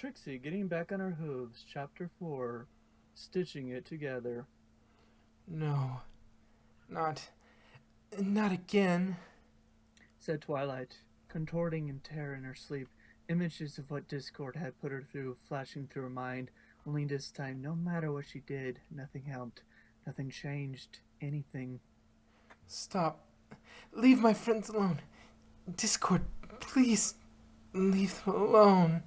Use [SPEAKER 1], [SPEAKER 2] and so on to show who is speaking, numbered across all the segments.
[SPEAKER 1] Trixie getting back on her hooves, Chapter 4, Stitching It Together.
[SPEAKER 2] No, not. Not again.
[SPEAKER 1] Said Twilight, contorting in terror in her sleep, images of what Discord had put her through flashing through her mind, only this time, no matter what she did, nothing helped, nothing changed, anything.
[SPEAKER 2] Stop. Leave my friends alone. Discord, please leave them alone.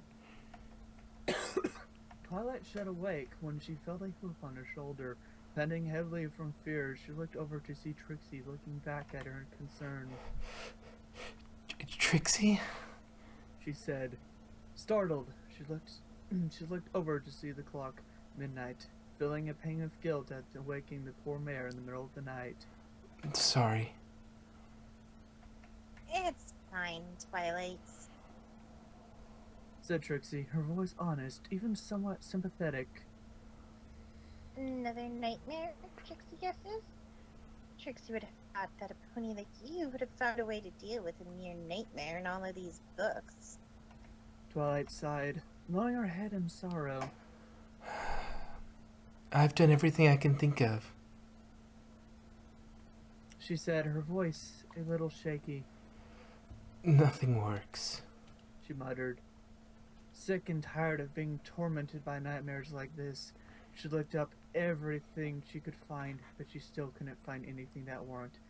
[SPEAKER 1] Twilight shut awake when she felt a hoof on her shoulder. Bending heavily from fear, she looked over to see Trixie looking back at her in concern.
[SPEAKER 2] Trixie?
[SPEAKER 1] She said. Startled, she looked over to see the clock, midnight, feeling a pang of guilt at awaking the poor mare in the middle of the night.
[SPEAKER 2] Sorry.
[SPEAKER 3] It's fine, Twilight.
[SPEAKER 1] Said Trixie, her voice honest, even somewhat sympathetic.
[SPEAKER 3] Another nightmare, Trixie guesses? Trixie would have thought that a pony like you would have found a way to deal with a mere nightmare in all of these books.
[SPEAKER 1] Twilight sighed, lowering her head in sorrow.
[SPEAKER 2] I've done everything I can think of.
[SPEAKER 1] She said, her voice a little shaky.
[SPEAKER 2] Nothing works.
[SPEAKER 1] She muttered. Sick and tired of being tormented by nightmares like this, she looked up everything she could find, but she still couldn't find anything that worked.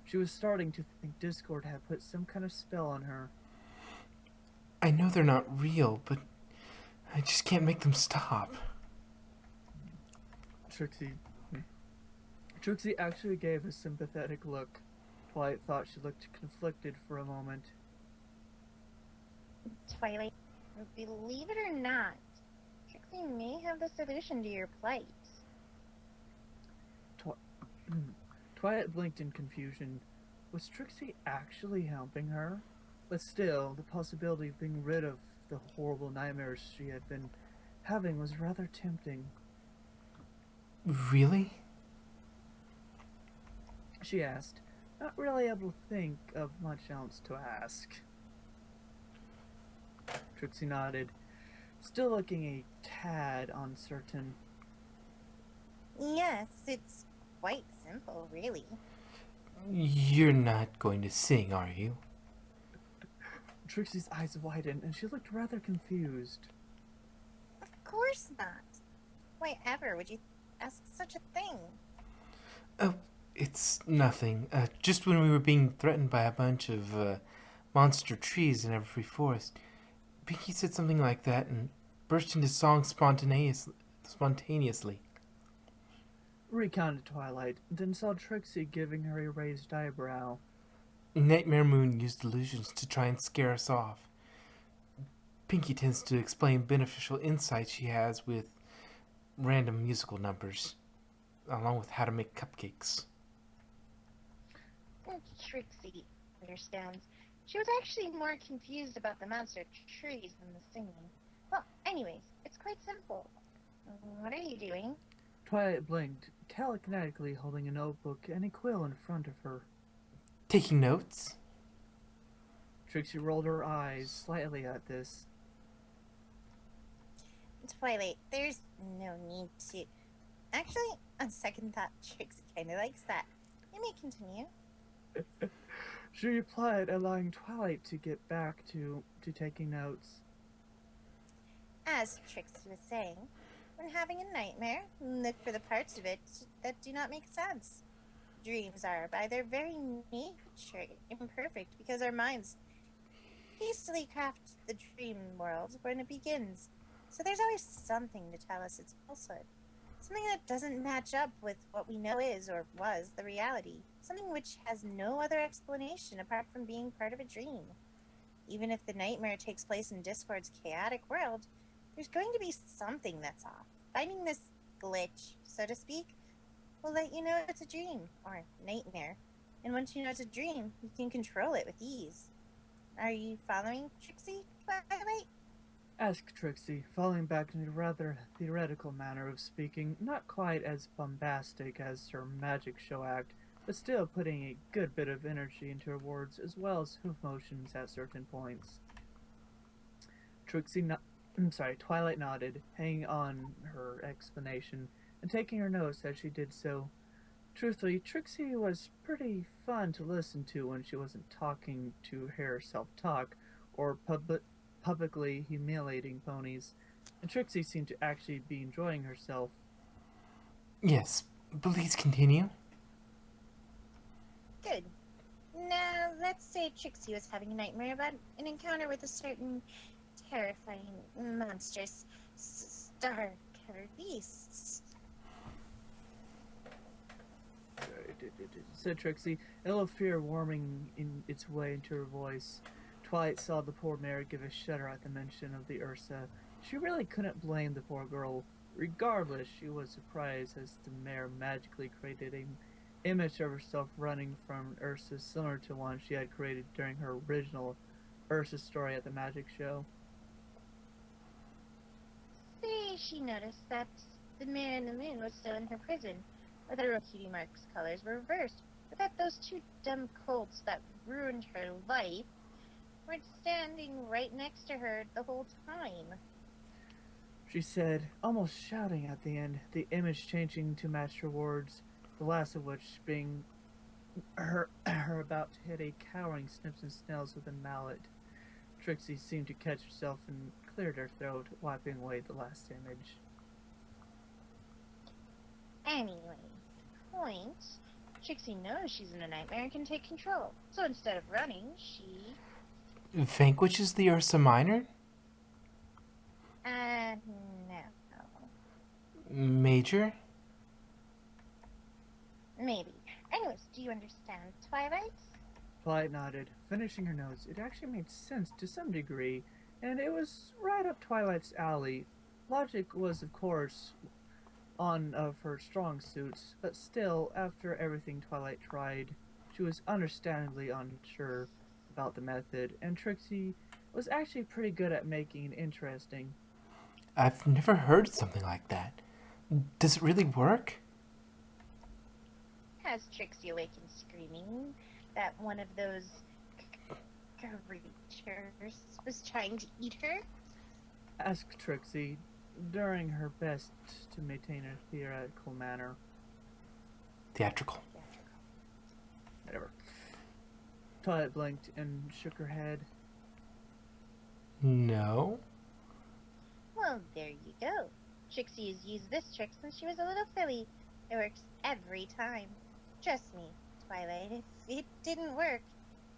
[SPEAKER 1] She was starting to think Discord had put some kind of spell on her.
[SPEAKER 2] I know they're not real, but I just can't make them stop.
[SPEAKER 1] Trixie actually gave a sympathetic look. Twilight thought she looked conflicted for a moment.
[SPEAKER 3] Twilight, believe it or not, Trixie may have the solution to your plight.
[SPEAKER 1] Twilight blinked in confusion. Was Trixie actually helping her? But still, the possibility of being rid of the horrible nightmares she had been having was rather tempting.
[SPEAKER 2] Really?
[SPEAKER 1] She asked, not really able to think of much else to ask. Trixie nodded, still looking a tad uncertain.
[SPEAKER 3] Yes, it's quite simple, really.
[SPEAKER 2] You're not going to sing, are you?
[SPEAKER 1] Trixie's eyes widened, and she looked rather confused.
[SPEAKER 3] Of course not. Why ever would you ask such a thing?
[SPEAKER 2] Oh, it's nothing. Just when we were being threatened by a bunch of monster trees in every forest, Pinky said something like that and burst into song spontaneously.
[SPEAKER 1] Recounted Twilight, then saw Trixie giving her a raised eyebrow.
[SPEAKER 2] Nightmare Moon used illusions to try and scare us off. Pinky tends to explain beneficial insights she has with random musical numbers, along with how to make cupcakes.
[SPEAKER 3] Trixie understands. She was actually more confused about the monster trees than the singing. Well, anyways, it's quite simple. What are you doing?
[SPEAKER 1] Twilight blinked, telekinetically holding a notebook and a quill in front of her.
[SPEAKER 2] Taking notes?
[SPEAKER 1] Trixie rolled her eyes slightly at this.
[SPEAKER 3] Twilight, there's no need to. Actually, on second thought, Trixie kind of likes that. You may continue.
[SPEAKER 1] She replied, allowing Twilight to get back to taking notes.
[SPEAKER 3] As Trixie was saying, when having a nightmare, look for the parts of it that do not make sense. Dreams are, by their very nature, imperfect because our minds hastily craft the dream world when it begins. So there's always something to tell us it's falsehood. Something that doesn't match up with what we know is or was the reality. Something which has no other explanation apart from being part of a dream. Even if the nightmare takes place in Discord's chaotic world, there's going to be something that's off. Finding this glitch, so to speak, will let you know it's a dream or nightmare. And once you know it's a dream, you can control it with ease. Are you following, Trixie, Twilight?
[SPEAKER 1] Asked Trixie, falling back into a rather theoretical manner of speaking, not quite as bombastic as her magic show act, but still putting a good bit of energy into her words as well as hoof motions at certain points. Trixie I'm sorry, Twilight nodded, hanging on her explanation and taking her notes as she did so. Truthfully, Trixie was pretty fun to listen to when she wasn't talking to herself talk or publicly humiliating ponies, and Trixie seemed to actually be enjoying herself.
[SPEAKER 2] Yes, please continue.
[SPEAKER 3] Good. Now, let's say Trixie was having a nightmare about an encounter with a certain terrifying, monstrous, star-covered beast.
[SPEAKER 1] Said Trixie, a little fear warming in its way into her voice. Twilight saw the poor mare give a shudder at the mention of the Ursa. She really couldn't blame the poor girl. Regardless, she was surprised as the mare magically created an image of herself running from Ursa similar to one she had created during her original Ursa story at the magic show.
[SPEAKER 3] See, she noticed that the mare in the moon was still in her prison, where the cutie mark's colors were reversed, but that those two dumb colts that ruined her life were standing right next to her the whole time.
[SPEAKER 1] She said, almost shouting at the end, the image changing to match her words, the last of which being her about to hit a cowering Snips and Snails with a mallet. Trixie seemed to catch herself and cleared her throat, wiping away the last image.
[SPEAKER 3] Anyway, point. Trixie knows she's in a nightmare and can take control. So instead of running, she...
[SPEAKER 2] Vanquishes the Ursa Minor?
[SPEAKER 3] no.
[SPEAKER 2] Major?
[SPEAKER 3] Maybe. Anyways, do you understand, Twilight?
[SPEAKER 1] Twilight nodded, finishing her notes. It actually made sense to some degree, and it was right up Twilight's alley. Logic was, of course, one of her strong suits, but still, after everything Twilight tried, she was understandably unsure about the method, and Trixie was actually pretty good at making it interesting.
[SPEAKER 2] I've never heard something like that. Does it really work?
[SPEAKER 3] Has Trixie awakened screaming that one of those creatures was trying to eat her?
[SPEAKER 1] Asked Trixie, doing her best to maintain a theatrical manner.
[SPEAKER 2] Theatrical.
[SPEAKER 1] Whatever. Twilight blinked and shook her head.
[SPEAKER 2] No.
[SPEAKER 3] Well, there you go. Trixie has used this trick since she was a little filly. It works every time. Trust me, Twilight, if it didn't work,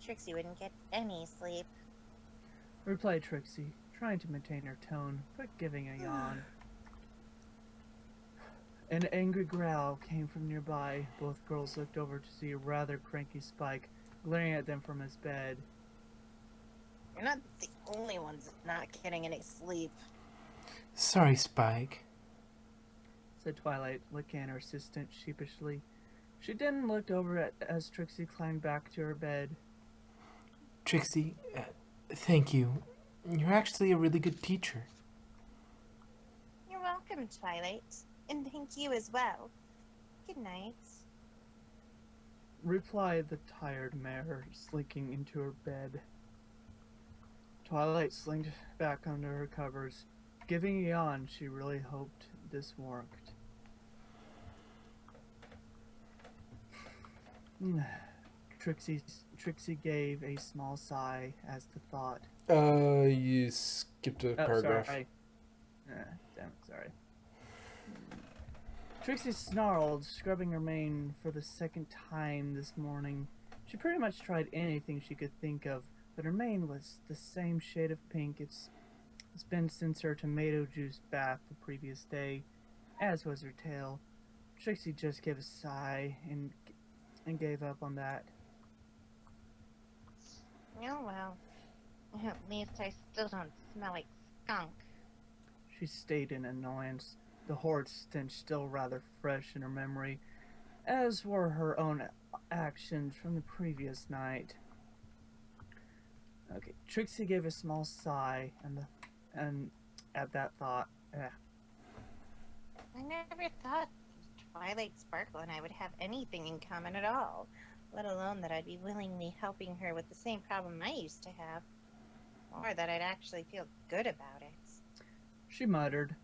[SPEAKER 3] Trixie wouldn't get any sleep.
[SPEAKER 1] Replied Trixie, trying to maintain her tone, but giving a yawn. An angry growl came from nearby. Both girls looked over to see a rather cranky Spike glaring at them from his bed.
[SPEAKER 3] You're not the only ones not getting any sleep.
[SPEAKER 2] Sorry, Spike.
[SPEAKER 1] Said Twilight, looking at her assistant sheepishly. She then looked over as Trixie climbed back to her bed.
[SPEAKER 2] Trixie, thank you. You're actually a really good teacher.
[SPEAKER 3] You're welcome, Twilight. And thank you as well. Good night.
[SPEAKER 1] Replied the tired mare, slinking into her bed. Twilight slinked back under her covers. Giving a yawn, she really hoped this worked. Trixie gave a small sigh as the thought.
[SPEAKER 2] You skipped a paragraph.
[SPEAKER 1] Sorry. Damn it, sorry. Trixie snarled, scrubbing her mane for the second time this morning. She pretty much tried anything she could think of, but her mane was the same shade of pink it's been since her tomato juice bath the previous day, as was her tail. Trixie just gave a sigh and gave up on that.
[SPEAKER 3] Oh well. At least I still don't smell like skunk.
[SPEAKER 1] She stayed in annoyance, the horrid stench still rather fresh in her memory, as were her own actions from the previous night. Okay, Trixie gave a small sigh, and at that thought,
[SPEAKER 3] I never thought Twilight Sparkle and I would have anything in common at all, let alone that I'd be willingly helping her with the same problem I used to have, or that I'd actually feel good about it.
[SPEAKER 1] She muttered.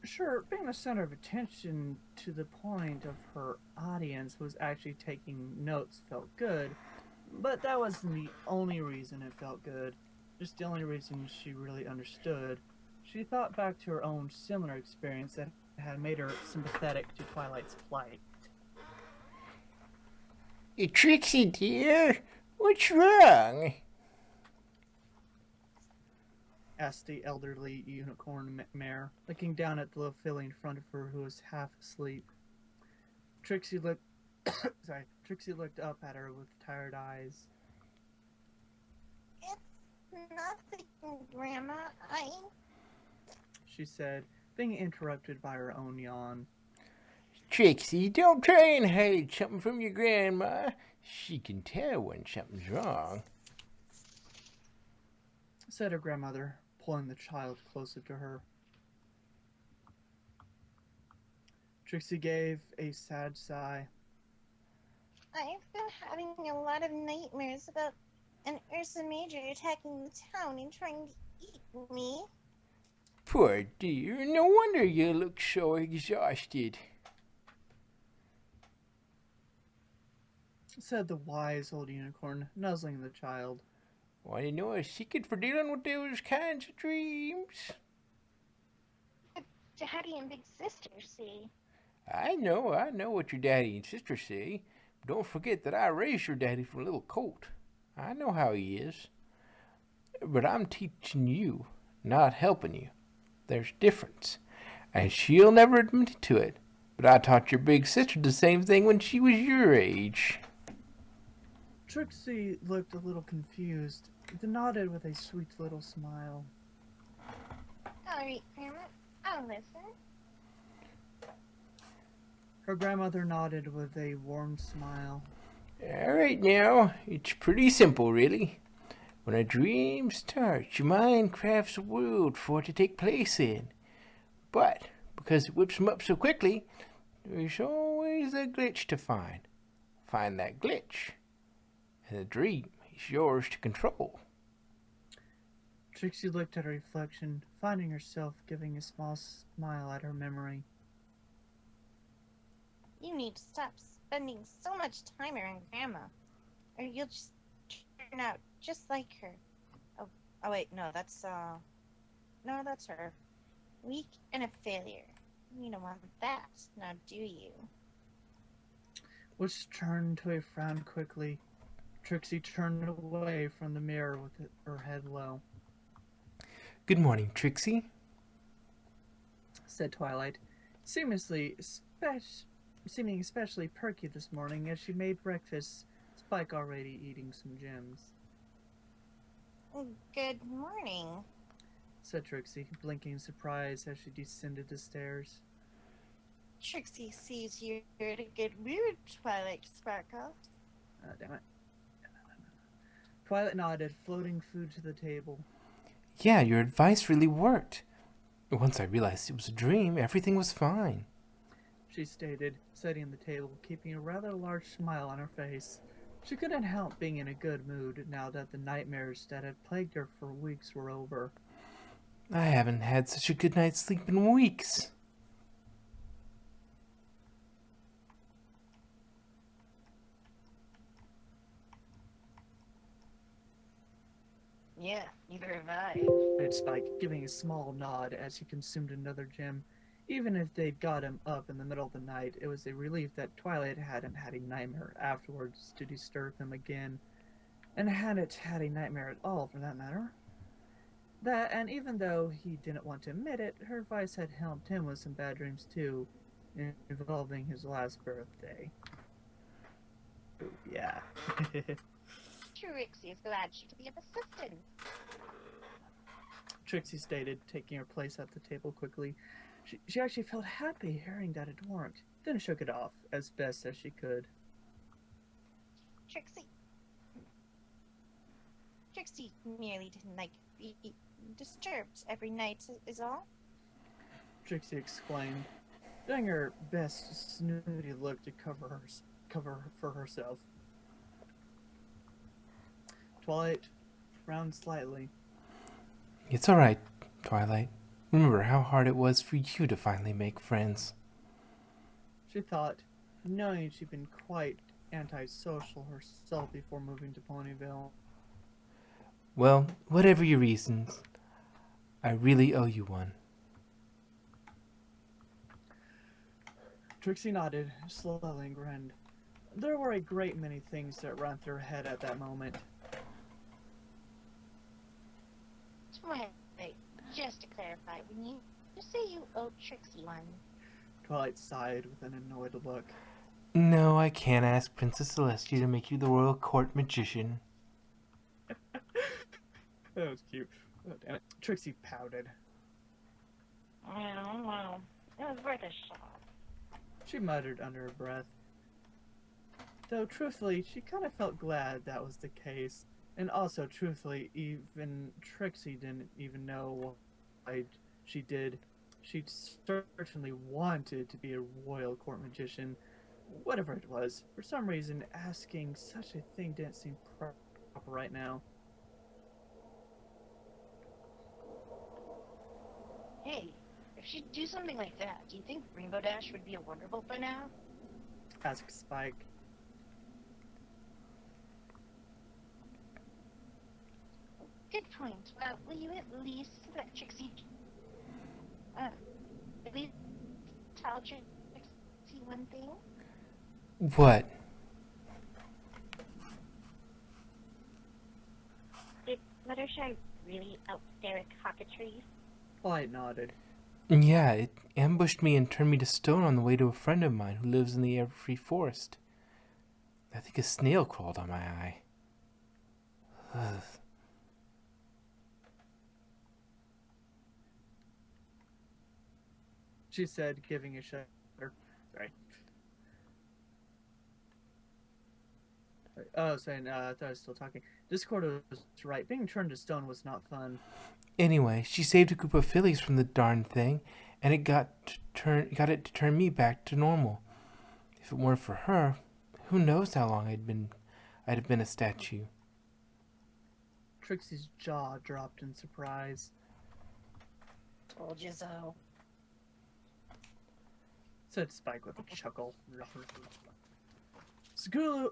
[SPEAKER 1] Sure, being the center of attention to the point of her audience was actually taking notes felt good, but that wasn't the only reason it felt good. Just the only reason she really understood. She thought back to her own similar experience that had made her sympathetic to Twilight's plight.
[SPEAKER 4] Trixie, dear, what's wrong?
[SPEAKER 1] Asked the elderly unicorn mare, looking down at the little filly in front of her who was half asleep. Trixie looked Trixie looked up at her with tired eyes.
[SPEAKER 3] It's nothing, Grandma.
[SPEAKER 1] She said, being interrupted by her own yawn.
[SPEAKER 4] Trixie, don't try and hide something from your grandma. She can tell when something's wrong.
[SPEAKER 1] Said her grandmother, pulling the child closer to her. Trixie gave a sad sigh.
[SPEAKER 3] I've been having a lot of nightmares about an Ursa Major attacking the town and trying to eat me.
[SPEAKER 4] Poor dear, no wonder you look so exhausted.
[SPEAKER 1] Said the wise old unicorn, nuzzling the child.
[SPEAKER 4] Want to know a secret for dealing with those kinds of dreams?
[SPEAKER 3] Daddy and Big Sister see.
[SPEAKER 4] I know what your daddy and sister say. But don't forget that I raised your daddy from a little colt. I know how he is. But I'm teaching you, not helping you. There's difference. And she'll never admit to it. But I taught your big sister the same thing when she was your age.
[SPEAKER 1] Trixie looked a little confused, then nodded with a sweet little smile.
[SPEAKER 3] All right, Grandma, I'll listen.
[SPEAKER 1] Her grandmother nodded with a warm smile.
[SPEAKER 4] All right now, it's pretty simple, really. When a dream starts, your mind crafts a world for it to take place in. But because it whips them up so quickly, there's always a glitch to find. Find that glitch, and the dream is yours to control.
[SPEAKER 1] Trixie looked at her reflection, finding herself giving a small smile at her memory.
[SPEAKER 3] You need to stop spending so much time around Grandma, or you'll just turn out just like her. Oh wait, no, that's her. Weak and a failure. You don't want that, now do you?
[SPEAKER 1] Which turned to a frown quickly. Trixie turned away from the mirror with her head low.
[SPEAKER 2] Good morning, Trixie,
[SPEAKER 1] Said Twilight, seeming especially perky this morning as she made breakfast, Spike already eating some gems.
[SPEAKER 3] Good morning.
[SPEAKER 1] Said Trixie, blinking in surprise as she descended the stairs.
[SPEAKER 3] Trixie sees you're in a good mood, Twilight Sparkle.
[SPEAKER 1] Damn it. Twilight nodded, floating food to the table.
[SPEAKER 2] Yeah, your advice really worked. Once I realized it was a dream, everything was fine.
[SPEAKER 1] She stated, setting the table, keeping a rather large smile on her face. She couldn't help being in a good mood now that the nightmares that had plagued her for weeks were over.
[SPEAKER 2] I haven't had such a good night's sleep in weeks.
[SPEAKER 3] Yeah, neither have I.
[SPEAKER 1] Said Spike, giving a small nod as he consumed another gem. Even if they'd got him up in the middle of the night, it was a relief that Twilight hadn't had a nightmare afterwards to disturb him again. And hadn't had a nightmare at all, for that matter. That, and even though he didn't want to admit it, her advice had helped him with some bad dreams too, involving his last birthday. Ooh, yeah.
[SPEAKER 3] Trixie is glad she could be of assistance.
[SPEAKER 1] Trixie stated, taking her place at the table quickly. She actually felt happy hearing that it worked, then shook it off as best as she could.
[SPEAKER 3] Trixie merely didn't like being disturbed every night, is all.
[SPEAKER 1] Trixie exclaimed, doing her best snooty look to cover for herself. Twilight frowned slightly.
[SPEAKER 2] It's all right, Twilight. Remember how hard it was for you to finally make friends.
[SPEAKER 1] She thought, knowing she'd been quite antisocial herself before moving to Ponyville.
[SPEAKER 2] Well, whatever your reasons, I really owe you one.
[SPEAKER 1] Trixie nodded, slowly, and grinned. There were a great many things that ran through her head at that moment.
[SPEAKER 3] Twilight, just to clarify, when you say you owe Trixie one,
[SPEAKER 1] Twilight sighed with an annoyed look.
[SPEAKER 2] No, I can't ask Princess Celestia to make you the royal court magician.
[SPEAKER 1] That was cute. Oh, damn it. Trixie pouted.
[SPEAKER 3] well, it was worth a shot.
[SPEAKER 1] She muttered under her breath. Though, truthfully, she kind of felt glad that was the case. And also, truthfully, even Trixie didn't even know why she did. She certainly wanted to be a royal court magician. Whatever it was, for some reason, asking such a thing didn't seem proper right now.
[SPEAKER 3] Hey, if she'd do something like that, do you think Rainbow Dash would be a Wonderbolt by now?
[SPEAKER 1] Asked Spike.
[SPEAKER 3] Good point. Will you at least let Trixie... at least tell Trixie one thing?
[SPEAKER 2] What?
[SPEAKER 3] Did Fluttershy really outstare at cockatrees?
[SPEAKER 1] Twilight nodded.
[SPEAKER 2] Yeah, it ambushed me and turned me to stone on the way to a friend of mine who lives in the Everfree Forest. I think a snail crawled on my eye. Ugh.
[SPEAKER 1] She said, giving a shudder. Sorry. Oh, saying, I thought I was still talking. Discord was right. Being turned to stone was not fun.
[SPEAKER 2] Anyway, she saved a group of fillies from the darn thing, and it got it to turn me back to normal. If it weren't for her, who knows how long I'd have been a statue.
[SPEAKER 1] Trixie's jaw dropped in surprise.
[SPEAKER 3] Told you so.
[SPEAKER 1] Said Spike with a chuckle. Skulu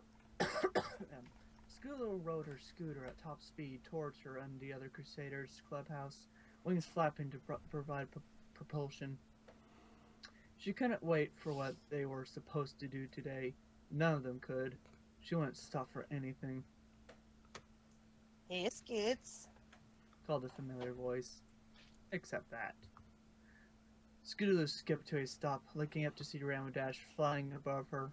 [SPEAKER 1] rode her scooter at top speed towards her and the other Crusaders' clubhouse, wings flapping to provide propulsion. She couldn't wait for what they were supposed to do today. None of them could. She wouldn't stop for anything.
[SPEAKER 3] Hey, Scoots.
[SPEAKER 1] Called a familiar voice. Except that. Scootaloo skipped to a stop, looking up to see Ramodash flying above her.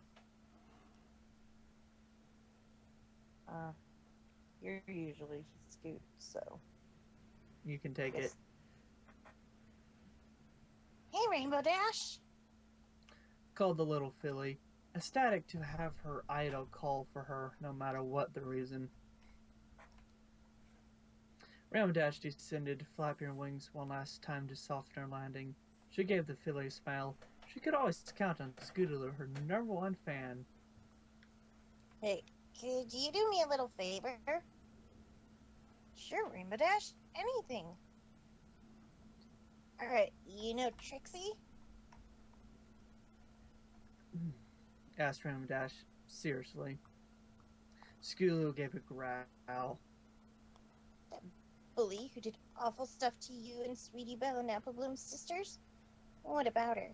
[SPEAKER 5] You're usually Scoot, so.
[SPEAKER 1] You can take it.
[SPEAKER 3] Hey, Rainbow Dash.
[SPEAKER 1] Called the little filly, ecstatic to have her idol call for her, no matter what the reason. Ramodash descended, flapping her wings one last time to soften her landing. She gave the filly a smile. She could always count on Scootaloo, her #1 fan.
[SPEAKER 3] Hey, could you do me a little favor? Sure, Rainbow Dash. Anything. Alright, you know Trixie?
[SPEAKER 1] Asked Ramodash, seriously. Scootaloo gave a growl.
[SPEAKER 3] That bully who did awful stuff to you and Sweetie Belle and Apple Bloom's sisters? What about her?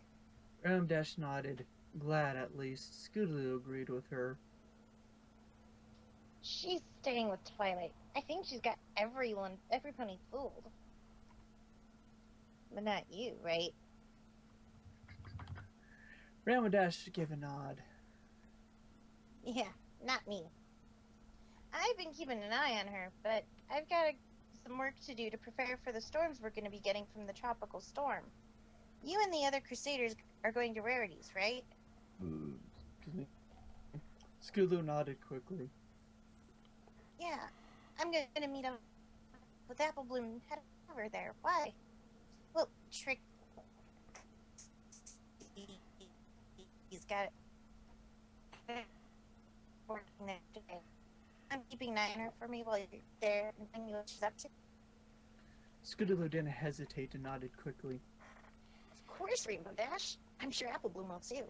[SPEAKER 1] Ramodash nodded, glad at least Scootaloo agreed with her.
[SPEAKER 3] She's staying with Twilight. I think she's got every pony fooled. But not you, right?
[SPEAKER 1] Ramodash gave a nod.
[SPEAKER 3] Yeah, not me. I've been keeping an eye on her, but I've got some work to do to prepare for the storms we're going to be getting from the tropical storm. You and the other Crusaders are going to Rarities, right?
[SPEAKER 1] Excuse me. Scootaloo nodded quickly.
[SPEAKER 3] Yeah, I'm going to meet up with Apple Bloom and head over there. Why? Well, he's got it working there today. I'm keeping an eye on her for me while you're there and telling you what she's up to.
[SPEAKER 1] Scootaloo didn't hesitate and nodded quickly.
[SPEAKER 3] Of course, Rainbow Dash. I'm sure Apple Bloom will too.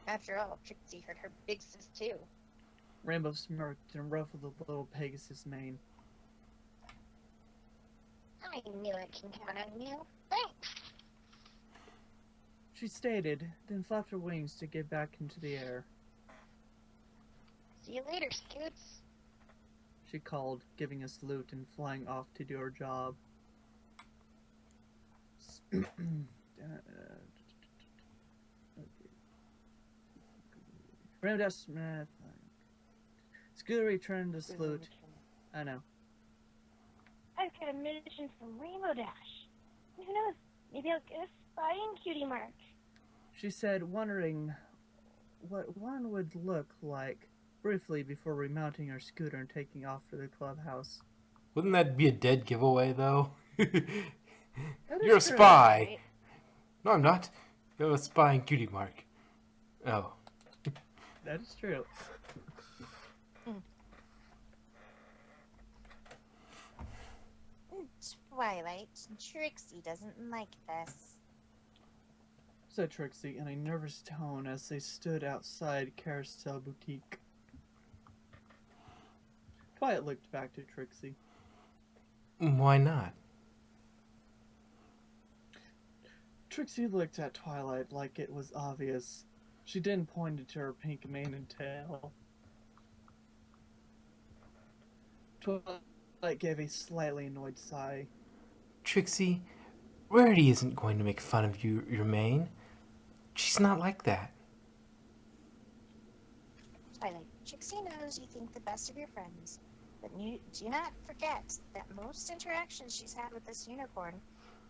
[SPEAKER 3] After all, Trixie hurt her big sis too.
[SPEAKER 1] Rainbow smirked and ruffled the little Pegasus mane.
[SPEAKER 3] I knew I can count on you. Thanks.
[SPEAKER 1] She stated, then flapped her wings to get back into the air.
[SPEAKER 3] See you later, Scoots.
[SPEAKER 1] She called, giving a salute and flying off to do her job. Rainbow Dash Smith. Scooter returned the salute. I know.
[SPEAKER 6] I've got a mission from Rainbow Dash. Who knows? Maybe I'll get a spying cutie mark.
[SPEAKER 1] She said, wondering what one would look like briefly before remounting her scooter and taking off for the clubhouse.
[SPEAKER 2] Wouldn't that be a dead giveaway, though?
[SPEAKER 1] That
[SPEAKER 2] You're a
[SPEAKER 1] is true.
[SPEAKER 2] spy. No, I'm not. You have a spying cutie mark. Oh.
[SPEAKER 1] That is true.
[SPEAKER 3] Twilight, Trixie doesn't like this.
[SPEAKER 1] Said Trixie in a nervous tone as they stood outside Carousel Boutique. Twilight looked back to Trixie.
[SPEAKER 2] Why not?
[SPEAKER 1] Trixie looked at Twilight like it was obvious. She then pointed to her pink mane and tail. Twilight gave a slightly annoyed sigh.
[SPEAKER 2] Trixie, Rarity isn't going to make fun of your mane. She's not like that.
[SPEAKER 3] Twilight, Trixie knows you think the best of your friends, but you do not forget that most interactions she's had with this unicorn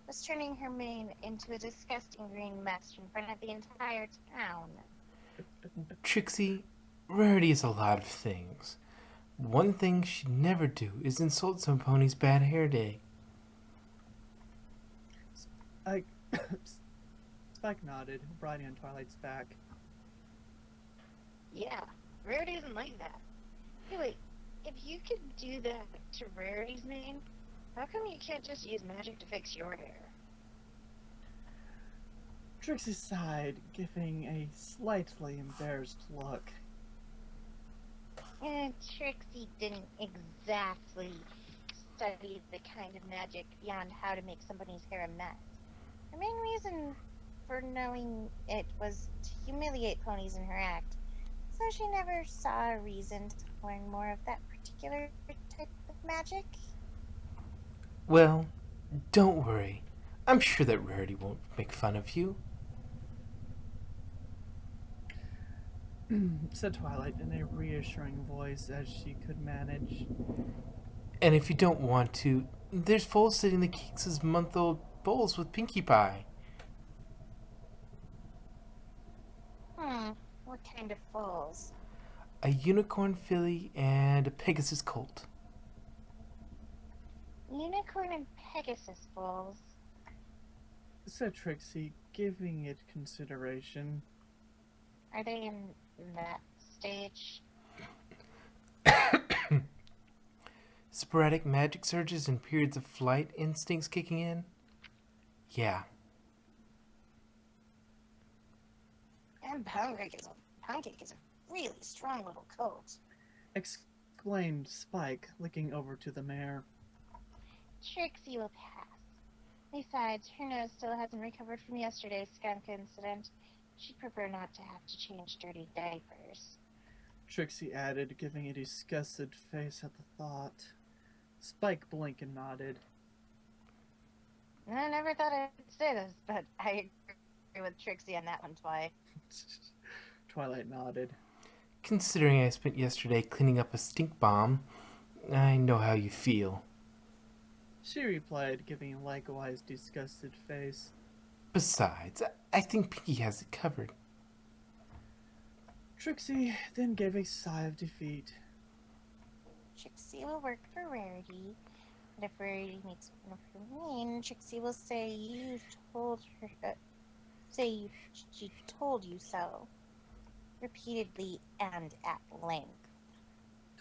[SPEAKER 3] was turning her mane into a disgusting green mess in front of the entire town.
[SPEAKER 2] Trixie, Rarity is a lot of things. One thing she'd never do is insult some pony's bad hair day.
[SPEAKER 1] Spike nodded, riding on Twilight's back.
[SPEAKER 6] Yeah, Rarity isn't like that. Hey, wait, if you could do that to Rarity's mane, how come you can't just use magic to fix your hair?
[SPEAKER 1] Trixie sighed, giving a slightly embarrassed look.
[SPEAKER 3] Trixie didn't exactly study the kind of magic beyond how to make somebody's hair a mess. Her main reason for knowing it was to humiliate ponies in her act, so she never saw a reason to learn more of that particular type of magic.
[SPEAKER 2] Well, don't worry. I'm sure that Rarity won't make fun of you.
[SPEAKER 1] Said Twilight in a reassuring voice as she could manage.
[SPEAKER 2] And if you don't want to, there's Foal sitting the Keeks' month-old bowls with Pinkie Pie.
[SPEAKER 3] What kind of foals?
[SPEAKER 2] A unicorn filly and a Pegasus colt.
[SPEAKER 3] Unicorn and Pegasus foals.
[SPEAKER 1] Said Trixie, giving it consideration.
[SPEAKER 3] Are they in that stage?
[SPEAKER 2] Sporadic magic surges and periods of flight instincts kicking in? Yeah.
[SPEAKER 3] And Pancake is a really strong little coat.
[SPEAKER 1] Exclaimed Spike, looking over to the mare.
[SPEAKER 3] Trixie will pass. Besides, her nose still hasn't recovered from yesterday's skunk incident. She'd prefer not to have to change dirty diapers.
[SPEAKER 1] Trixie added, giving a disgusted face at the thought. Spike blinked and nodded.
[SPEAKER 3] I never thought I'd say this, but I agree with Trixie on that one, Twi.
[SPEAKER 1] Twilight nodded.
[SPEAKER 2] Considering I spent yesterday cleaning up a stink bomb, I know how you feel.
[SPEAKER 1] She replied, giving a likewise disgusted face.
[SPEAKER 2] Besides, I think Pinkie has it covered.
[SPEAKER 1] Trixie then gave a sigh of defeat.
[SPEAKER 3] Trixie will work for Rarity, and if Rarity makes fun of her mean, Trixie will say you told her, she told you so, repeatedly and at length.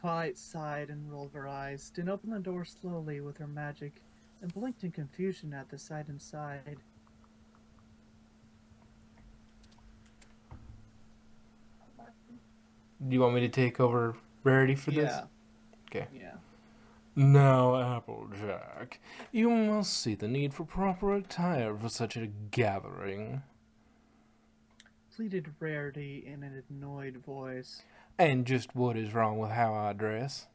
[SPEAKER 1] Twilight sighed and rolled her eyes, then opened the door slowly with her magic and blinked in confusion at the sight inside.
[SPEAKER 2] Do you want me to take over Rarity for this?
[SPEAKER 1] Yeah.
[SPEAKER 2] Okay.
[SPEAKER 1] Yeah.
[SPEAKER 2] Now, Applejack, you must see the need for proper attire for such a gathering.
[SPEAKER 1] Pleaded Rarity in an annoyed voice.
[SPEAKER 2] And just what is wrong with how I dress?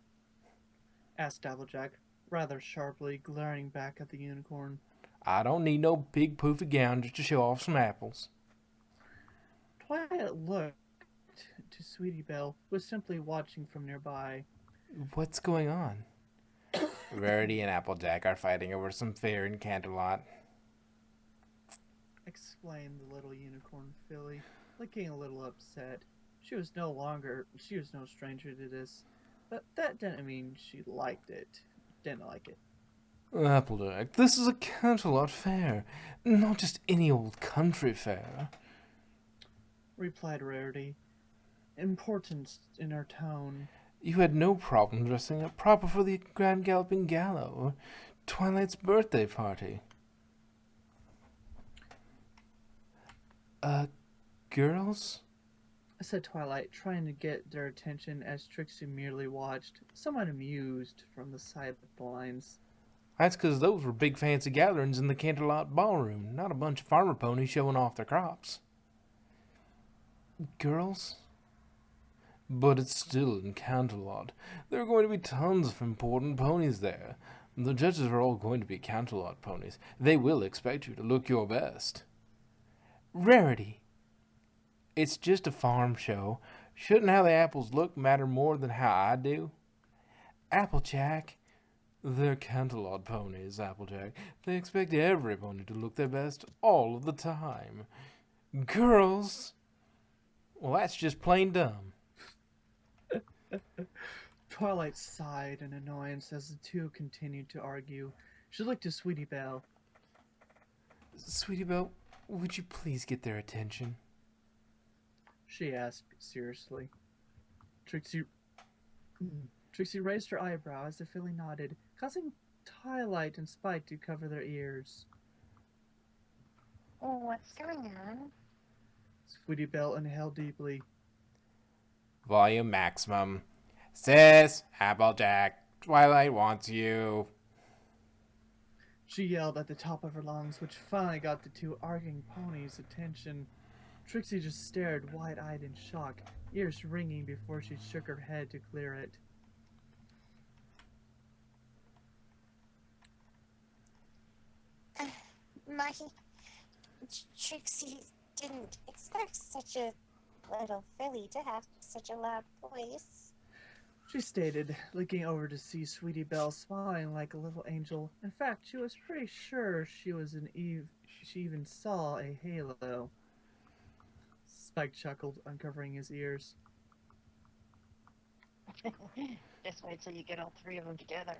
[SPEAKER 1] Asked Applejack, rather sharply, glaring back at the unicorn.
[SPEAKER 2] I don't need no big poofy gown just to show off some apples.
[SPEAKER 1] Twilight looked to Sweetie Belle, who was simply watching from nearby.
[SPEAKER 2] What's going on? Rarity and Applejack are fighting over some fare in Canterlot.
[SPEAKER 1] Explained the little unicorn filly, looking a little upset. She was no stranger to this, but that didn't mean she liked it. Didn't like it.
[SPEAKER 2] Applejack, this is a Canterlot fair, not just any old country fair.
[SPEAKER 1] Replied Rarity, importance in her tone.
[SPEAKER 2] You had no problem dressing up proper for the Grand Galloping Gala or Twilight's birthday party. Girls?
[SPEAKER 1] Said Twilight, trying to get their attention as Trixie merely watched, somewhat amused from the sidelines.
[SPEAKER 2] That's 'cause those were big fancy gatherings in the Canterlot ballroom, not a bunch of farmer ponies showing off their crops. Girls? But it's still in Canterlot. There are going to be tons of important ponies there. The judges are all going to be Canterlot ponies. They will expect you to look your best. Rarity. It's just a farm show. Shouldn't how the apples look matter more than how I do? Applejack. They're Canterlot ponies, Applejack. They expect every pony to look their best all of the time. Girls. Well, that's just plain dumb.
[SPEAKER 1] Twilight sighed in annoyance as the two continued to argue. She looked to Sweetie Belle.
[SPEAKER 2] Sweetie Belle, would you please get their attention?
[SPEAKER 1] She asked seriously. Trixie raised her eyebrow as the filly nodded, causing Twilight and Spike to cover their ears.
[SPEAKER 6] What's going on?
[SPEAKER 1] Sweetie Belle inhaled deeply.
[SPEAKER 2] Volume maximum. Sis, Applejack, Twilight wants you.
[SPEAKER 1] She yelled at the top of her lungs, which finally got the two arguing ponies' attention. Trixie just stared wide-eyed in shock, ears ringing before she shook her head to clear it.
[SPEAKER 3] Trixie didn't expect such a little filly to have such a loud voice.
[SPEAKER 1] She stated, looking over to see Sweetie Belle smiling like a little angel. In fact, she was pretty sure she even saw a halo. Spike chuckled, uncovering his ears.
[SPEAKER 6] Just wait till you get all three of them together.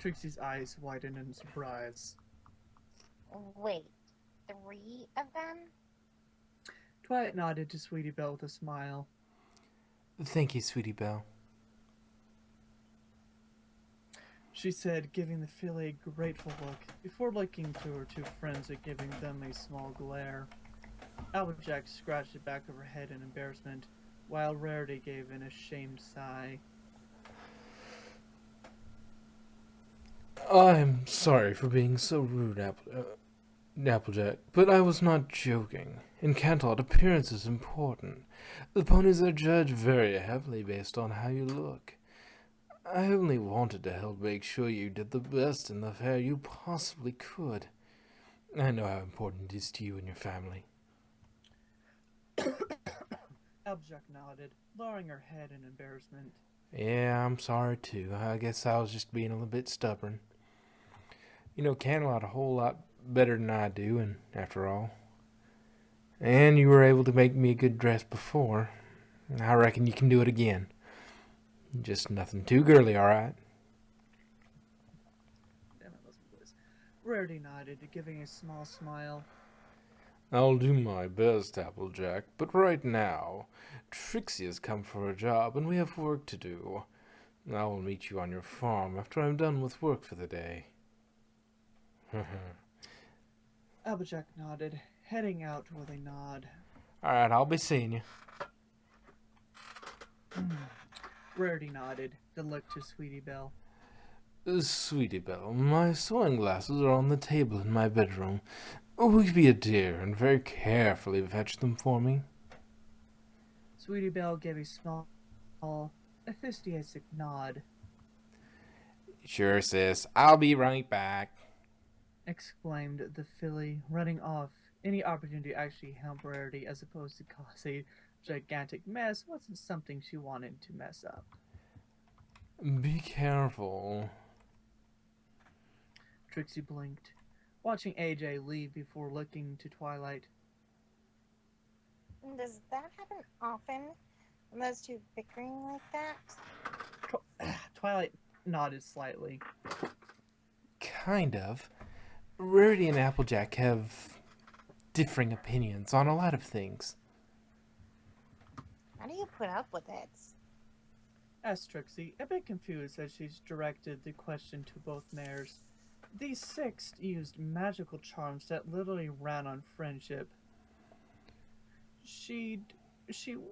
[SPEAKER 1] Trixie's eyes widened in surprise.
[SPEAKER 3] Wait, 3 of them?
[SPEAKER 1] Twilight nodded to Sweetie Belle with a smile.
[SPEAKER 2] Thank you, Sweetie Belle.
[SPEAKER 1] She said, giving the filly a grateful look, before looking to her two friends and giving them a small glare. Applejack scratched the back of her head in embarrassment, while Rarity gave an ashamed sigh.
[SPEAKER 2] I'm sorry for being so rude, Applejack, but I was not joking. In Canterlot, appearance is important. The ponies are judged very heavily based on how you look. I only wanted to help make sure you did the best in the fair you possibly could. I know how important it is to you and your family.
[SPEAKER 1] Applejack nodded, lowering her head in embarrassment.
[SPEAKER 2] Yeah, I'm sorry too. I guess I was just being a little bit stubborn. You know Canterlot a whole lot better than I do, and after all. And you were able to make me a good dress before. I reckon you can do it again. Just nothing too girly, alright?
[SPEAKER 1] Damn it, those boys. Rarity nodded, giving a small smile.
[SPEAKER 2] I'll do my best, Applejack, but right now, Trixie has come for a job and we have work to do. I will meet you on your farm after I'm done with work for the day.
[SPEAKER 1] Applejack nodded, heading out with a nod.
[SPEAKER 2] Alright, I'll be seeing you.
[SPEAKER 1] Rarity nodded, then looked to Sweetie Belle.
[SPEAKER 2] Sweetie Belle, my sewing glasses are on the table in my bedroom. Will you be a dear and very carefully fetch them for me?
[SPEAKER 1] Sweetie Belle gave a small, enthusiastic nod,
[SPEAKER 2] Sure, sis. I'll be right back.
[SPEAKER 1] exclaimed the filly, running off. Any opportunity to actually help Rarity as opposed to cause a gigantic mess wasn't something she wanted to mess up.
[SPEAKER 2] Be careful.
[SPEAKER 1] Trixie blinked, watching AJ leave before looking to Twilight.
[SPEAKER 3] Does that happen often? When those two bickering like that?
[SPEAKER 1] Twilight nodded slightly.
[SPEAKER 2] Kind of. Rarity and Applejack have differing opinions on a lot of things.
[SPEAKER 3] How do you put up with it?
[SPEAKER 1] Asked Trixie, a bit confused as she directed the question to both mares. These six used magical charms that literally ran on friendship. She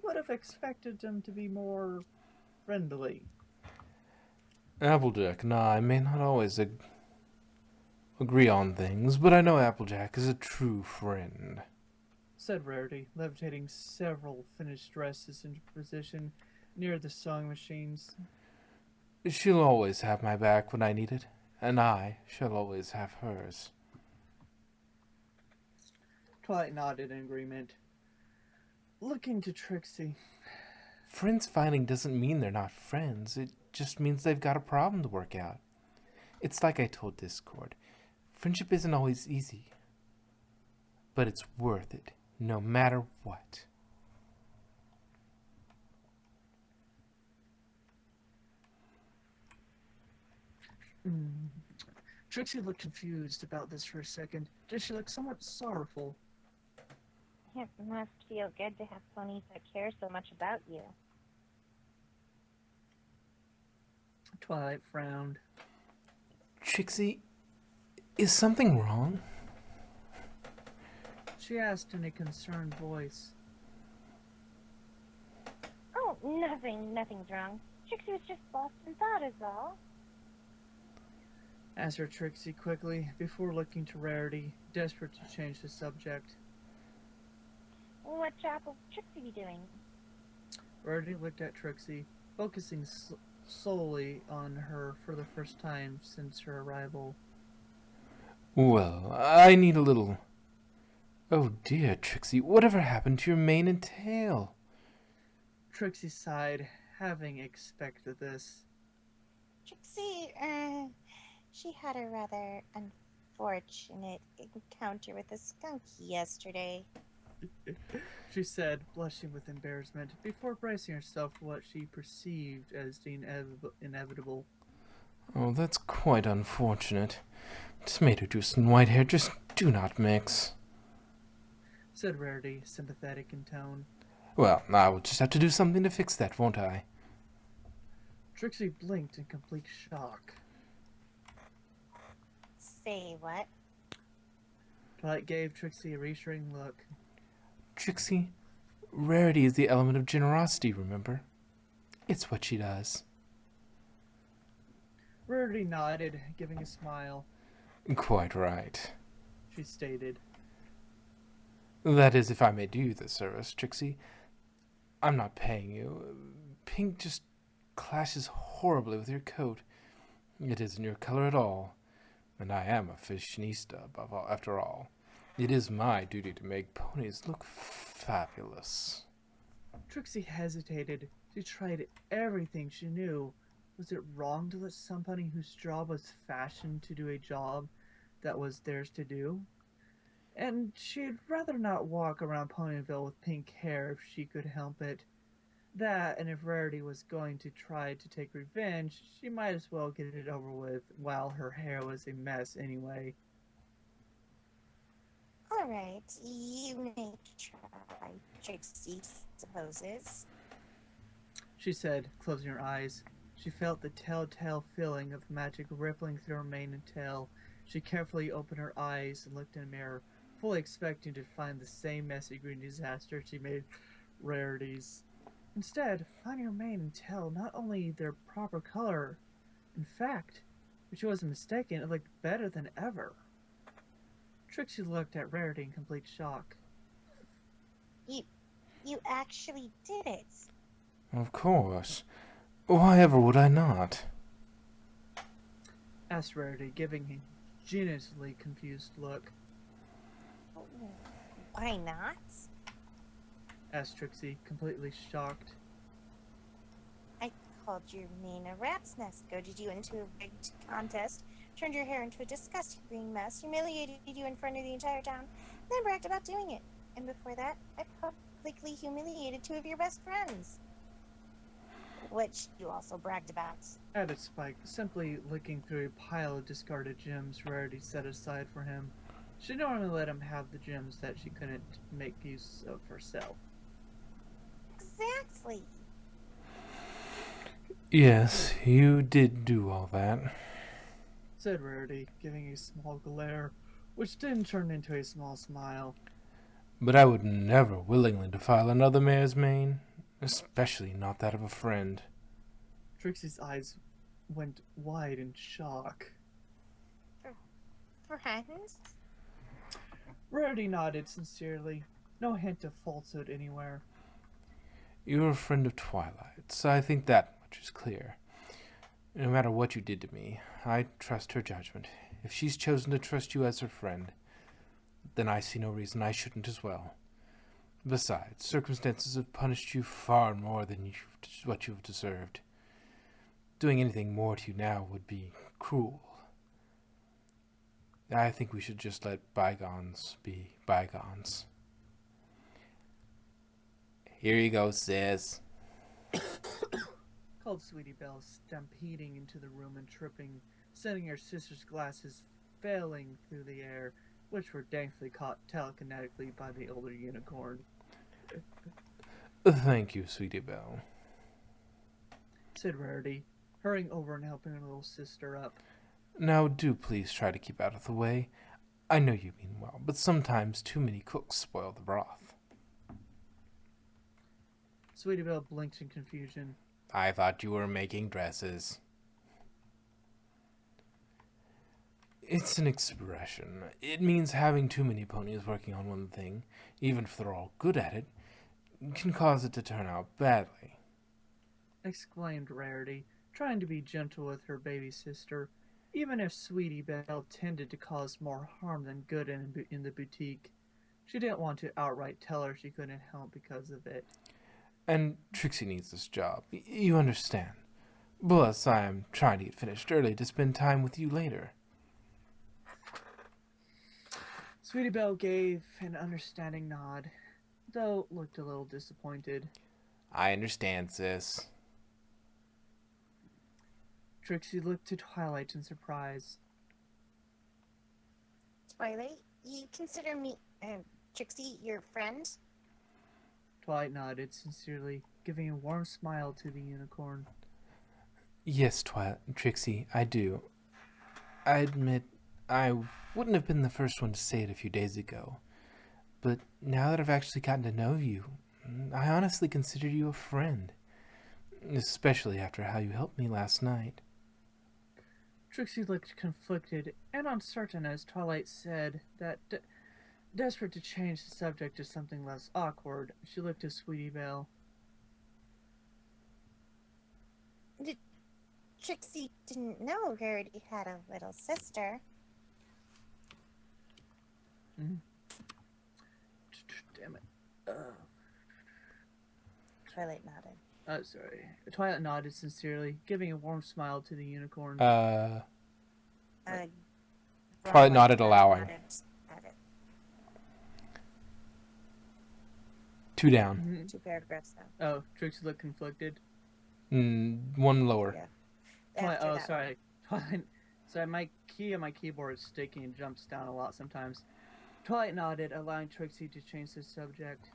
[SPEAKER 1] would have expected them to be more friendly.
[SPEAKER 2] Applejack and I may not always agree on things, but I know Applejack is a true friend.
[SPEAKER 1] Said Rarity, levitating several finished dresses into position near the sewing machines.
[SPEAKER 2] She'll always have my back when I need it, and I shall always have hers.
[SPEAKER 1] Twilight nodded in agreement. Looking to Trixie.
[SPEAKER 2] Friends fighting doesn't mean they're not friends. It just means they've got a problem to work out. It's like I told Discord. Friendship isn't always easy, but it's worth it, no matter what.
[SPEAKER 1] Trixie looked confused about this for a second. Did she look somewhat sorrowful?
[SPEAKER 6] It must feel good to have ponies that care so much about you.
[SPEAKER 1] Twilight frowned.
[SPEAKER 2] Trixie, is something wrong?
[SPEAKER 1] She asked in a concerned voice.
[SPEAKER 6] Oh, nothing's wrong. Trixie was just lost in thought is all.
[SPEAKER 1] Answered Trixie quickly before looking to Rarity, desperate to change the subject.
[SPEAKER 6] What job will Trixie be doing?
[SPEAKER 1] Rarity looked at Trixie, focusing solely on her for the first time since her arrival.
[SPEAKER 2] Well, I need a little... Oh dear, Trixie, whatever happened to your mane and tail?
[SPEAKER 1] Trixie sighed, having expected this.
[SPEAKER 3] Trixie, she had a rather unfortunate encounter with a skunk yesterday.
[SPEAKER 1] She said, blushing with embarrassment, before bracing herself for what she perceived as the inevitable.
[SPEAKER 2] Oh, that's quite unfortunate. Tomato juice and white hair just do not mix.
[SPEAKER 1] Said Rarity, sympathetic in tone.
[SPEAKER 2] Well, I will just have to do something to fix that, won't I?
[SPEAKER 1] Trixie blinked in complete shock.
[SPEAKER 3] Say what?
[SPEAKER 1] Twilight gave Trixie a reassuring look.
[SPEAKER 2] Trixie, Rarity is the element of generosity, remember? It's what she does.
[SPEAKER 1] Rarity nodded, giving a smile.
[SPEAKER 2] Quite right.
[SPEAKER 1] She stated.
[SPEAKER 2] That is, if I may do you this service, Trixie. I'm not paying you. Pink just clashes horribly with your coat. It isn't your color at all. And I am a fashionista, after all. It is my duty to make ponies look fabulous.
[SPEAKER 1] Trixie hesitated. She tried everything she knew. Was it wrong to let somebody whose job was fashion to do a job that was theirs to do? And she'd rather not walk around Ponyville with pink hair if she could help it. That, and if Rarity was going to try to take revenge, she might as well get it over with while her hair was a mess anyway.
[SPEAKER 3] Alright, you may try, Trixie supposes.
[SPEAKER 1] She said, closing her eyes. She felt the telltale feeling of magic rippling through her mane and tail. She carefully opened her eyes and looked in a mirror, fully expecting to find the same messy green disaster she made Rarity's. Instead, finding her mane and tail not only their proper color, in fact, if she wasn't mistaken, it looked better than ever. Trixie looked at Rarity in complete shock.
[SPEAKER 3] You actually did it.
[SPEAKER 2] Of course. Why ever would I not?
[SPEAKER 1] Asked Rarity, giving a genuinely confused look.
[SPEAKER 3] Why not?
[SPEAKER 1] Asked Trixie, completely shocked.
[SPEAKER 3] I called your mane a rat's nest, goaded you into a rigged contest, turned your hair into a disgusting green mess, humiliated you in front of the entire town, then bragged about doing it. And before that, I publicly humiliated 2 of your best friends. Which you also bragged about.
[SPEAKER 1] Added Spike, simply looking through a pile of discarded gems Rarity set aside for him. She normally let him have the gems that she couldn't make use of herself.
[SPEAKER 3] Exactly.
[SPEAKER 2] Yes, you did do all that.
[SPEAKER 1] Said Rarity, giving a small glare, which then turned into a small smile.
[SPEAKER 2] But I would never willingly defile another mare's mane, especially not that of a friend.
[SPEAKER 1] Trixie's eyes went wide in shock.
[SPEAKER 3] Friends?
[SPEAKER 1] Rarity nodded sincerely, no hint of falsehood anywhere.
[SPEAKER 2] You're a friend of Twilight's. I think that much is clear. No matter what you did to me, I trust her judgment. If she's chosen to trust you as her friend, then I see no reason I shouldn't as well. Besides, circumstances have punished you far more than what you've deserved. Doing anything more to you now would be cruel. I think we should just let bygones be bygones. Here you go, sis.
[SPEAKER 1] Called Sweetie Belle, stampeding into the room and tripping, sending her sister's glasses failing through the air, which were thankfully caught telekinetically by the older unicorn.
[SPEAKER 2] Thank you, Sweetie Belle,
[SPEAKER 1] Said Rarity, hurrying over and helping her little sister up.
[SPEAKER 2] Now do please try to keep out of the way. I know you mean well, but sometimes too many cooks spoil the broth.
[SPEAKER 1] Sweetie Belle blinked in confusion.
[SPEAKER 2] I thought you were making dresses. It's an expression. It means having too many ponies working on one thing, even if they're all good at it, can cause it to turn out badly.
[SPEAKER 1] Exclaimed Rarity, trying to be gentle with her baby sister, even if Sweetie Belle tended to cause more harm than good in the boutique. She didn't want to outright tell her she couldn't help because of it.
[SPEAKER 2] And Trixie needs this job. You understand. Plus, I am trying to get finished early to spend time with you later.
[SPEAKER 1] Sweetie Belle gave an understanding nod, though looked a little disappointed.
[SPEAKER 2] I understand, sis.
[SPEAKER 1] Trixie looked to Twilight in surprise.
[SPEAKER 3] Twilight, you consider me, Trixie, your friend?
[SPEAKER 1] Twilight nodded sincerely, giving a warm smile to the unicorn.
[SPEAKER 2] Yes, Trixie, I do. I admit, I wouldn't have been the first one to say it a few days ago. But now that I've actually gotten to know you, I honestly consider you a friend. Especially after how you helped me last night.
[SPEAKER 1] Trixie looked conflicted and uncertain as Twilight said that, desperate to change the subject to something less awkward, she looked to Sweetie Belle.
[SPEAKER 3] Trixie didn't know Rarity had a little sister.
[SPEAKER 1] Damn it.
[SPEAKER 3] Twilight nodded.
[SPEAKER 1] Sorry. Twilight nodded sincerely, giving a warm smile to the unicorn.
[SPEAKER 2] Twilight
[SPEAKER 3] Twilight
[SPEAKER 2] nodded, allowing.
[SPEAKER 3] Nodded.
[SPEAKER 2] 2 down.
[SPEAKER 3] 2 paragraphs down.
[SPEAKER 1] Oh, Trixie looked conflicted.
[SPEAKER 2] 1 lower.
[SPEAKER 3] Yeah.
[SPEAKER 1] Twilight,
[SPEAKER 3] After that
[SPEAKER 1] sorry. Twilight, sorry, my key on my keyboard is sticky and jumps down a lot sometimes. Twilight nodded, allowing Trixie to change the subject.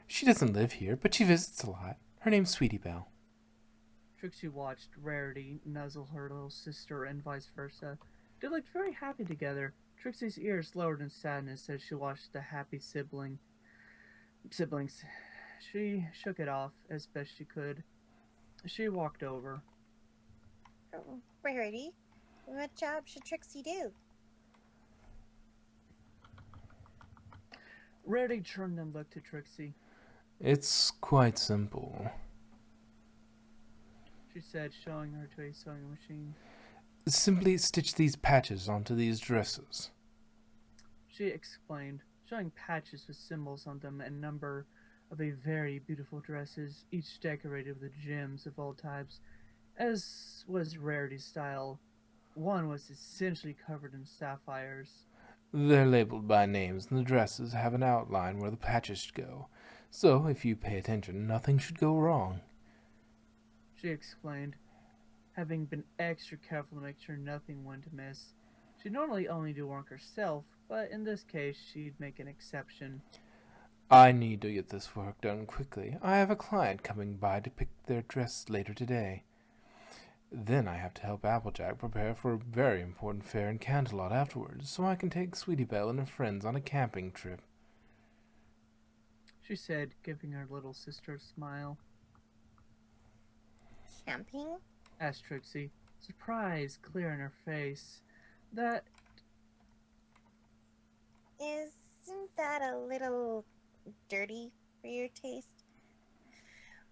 [SPEAKER 2] She doesn't live here, but she visits a lot. Her name's Sweetie Belle.
[SPEAKER 1] Trixie watched Rarity nuzzle her little sister and vice versa. They looked very happy together. Trixie's ears lowered in sadness as she watched the happy siblings. She shook it off as best she could. She walked over.
[SPEAKER 3] Oh, Rarity, what job should Trixie do?
[SPEAKER 1] Rarity turned and looked at Trixie.
[SPEAKER 2] It's quite simple.
[SPEAKER 1] She said, showing her to a sewing machine.
[SPEAKER 2] Simply stitch these patches onto these dresses.
[SPEAKER 1] She explained, showing patches with symbols on them and number of a very beautiful dresses, each decorated with gems of all types, as was Rarity's style. One was essentially covered in sapphires.
[SPEAKER 2] They're labeled by names, and the dresses have an outline where the patches should go. So, if you pay attention, nothing should go wrong.
[SPEAKER 1] She explained, having been extra careful to make sure nothing went amiss. She'd normally only do work herself, but in this case she'd make an exception.
[SPEAKER 2] I need to get this work done quickly. I have a client coming by to pick their dress later today. Then I have to help Applejack prepare for a very important fair in Canterlot afterwards, so I can take Sweetie Belle and her friends on a camping trip.
[SPEAKER 1] She said, giving her little sister a smile.
[SPEAKER 3] Camping?
[SPEAKER 1] Asked Trixie, surprise clear in her face. That
[SPEAKER 3] Isn't that a little dirty for your taste?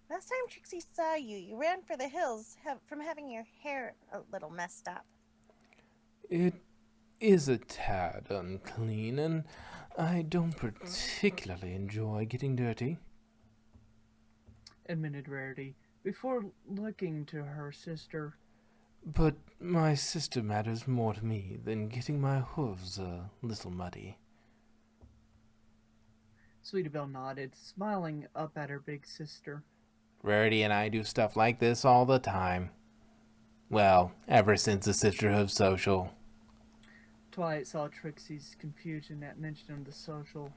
[SPEAKER 3] Last time Trixie saw you, you ran for the hills from having your hair a little messed up.
[SPEAKER 2] It is a tad unclean, and I don't particularly enjoy getting dirty.
[SPEAKER 1] admitted Rarity, before looking to her sister.
[SPEAKER 2] But my sister matters more to me than getting my hooves a little muddy.
[SPEAKER 1] Sweetie Belle nodded, smiling up at her big sister.
[SPEAKER 2] Rarity and I do stuff like this all the time. Well, ever since the Sisterhood Social.
[SPEAKER 1] Twilight saw Trixie's confusion at mention of the social.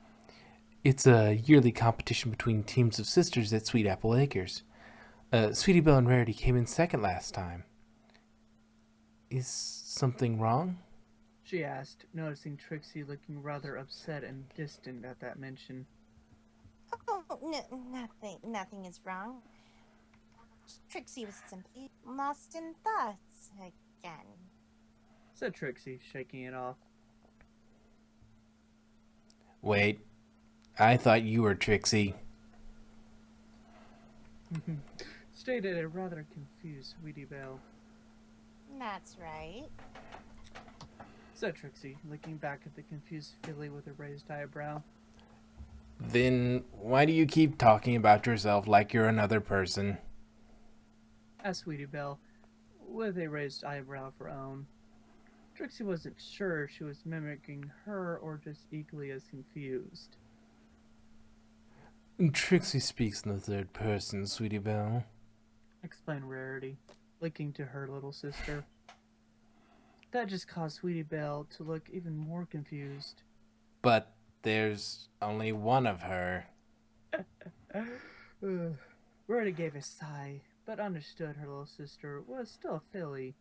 [SPEAKER 2] It's a yearly competition between teams of sisters at Sweet Apple Acres. Sweetie Belle and Rarity came in second last time. Is something wrong?
[SPEAKER 1] She asked, noticing Trixie looking rather upset and distant at that mention.
[SPEAKER 3] Oh, nothing is wrong. Trixie was simply lost in thoughts again.
[SPEAKER 1] Said Trixie, shaking it off.
[SPEAKER 2] Wait, I thought you were Trixie.
[SPEAKER 1] Stated a rather confused Sweetie Belle.
[SPEAKER 3] That's right.
[SPEAKER 1] Said Trixie, looking back at the confused filly with a raised eyebrow.
[SPEAKER 2] Then why do you keep talking about yourself like you're another person?
[SPEAKER 1] Asked Sweetie Belle, with a raised eyebrow of her own. Trixie wasn't sure if she was mimicking her or just equally as confused.
[SPEAKER 2] Trixie speaks in the third person, Sweetie Belle.
[SPEAKER 1] Explained Rarity, looking to her little sister. That just caused Sweetie Belle to look even more confused.
[SPEAKER 2] But there's only one of her.
[SPEAKER 1] Rarity gave a sigh, but understood her little sister was still a filly.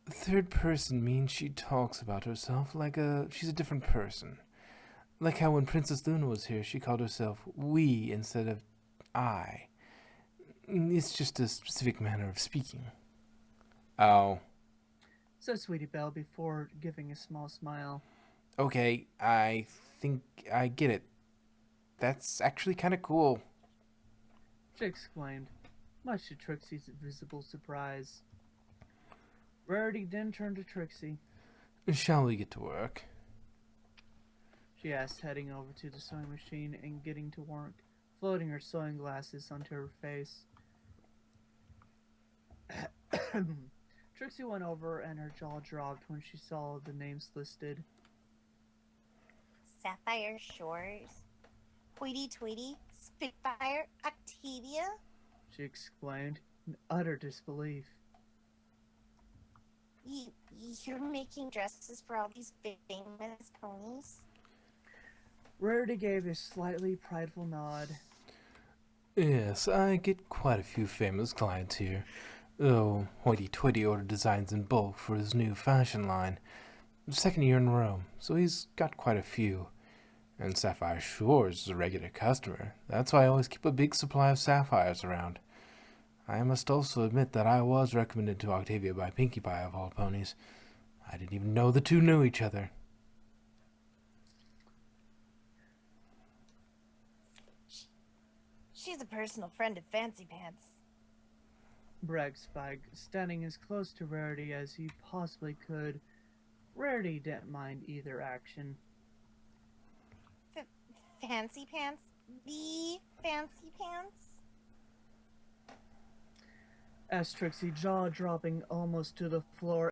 [SPEAKER 2] Third person means she talks about herself like she's a different person. Like how when Princess Luna was here, she called herself we instead of I. It's just a specific manner of speaking. Oh.
[SPEAKER 1] Said Sweetie Belle before giving a small smile.
[SPEAKER 2] Okay, I think I get it. That's actually kind of cool.
[SPEAKER 1] She exclaimed, much to Trixie's visible surprise. Rarity then turned to Trixie.
[SPEAKER 2] Shall we get to work?
[SPEAKER 1] She asked, heading over to the sewing machine and getting to work, floating her sewing glasses onto her face. Trixie went over and her jaw dropped when she saw the names listed.
[SPEAKER 3] Sapphire Shores, Hoity Toity, Spitfire, Octavia.
[SPEAKER 1] She exclaimed, in utter disbelief.
[SPEAKER 3] You're making dresses for all these famous ponies?
[SPEAKER 1] Rarity gave a slightly prideful nod.
[SPEAKER 2] Yes, I get quite a few famous clients here. Oh, hoity-toity order designs in bulk for his new fashion line. Second year in a row, so he's got quite a few. And Sapphire Shores is a regular customer. That's why I always keep a big supply of sapphires around. I must also admit that I was recommended to Octavia by Pinkie Pie of all ponies. I didn't even know the two knew each other.
[SPEAKER 3] She's a personal friend of Fancy Pants.
[SPEAKER 1] bragged Spike, standing as close to Rarity as he possibly could. Rarity didn't mind either action.
[SPEAKER 3] Fancy Pants? The Fancy Pants?
[SPEAKER 1] As Trixie, jaw dropping almost to the floor,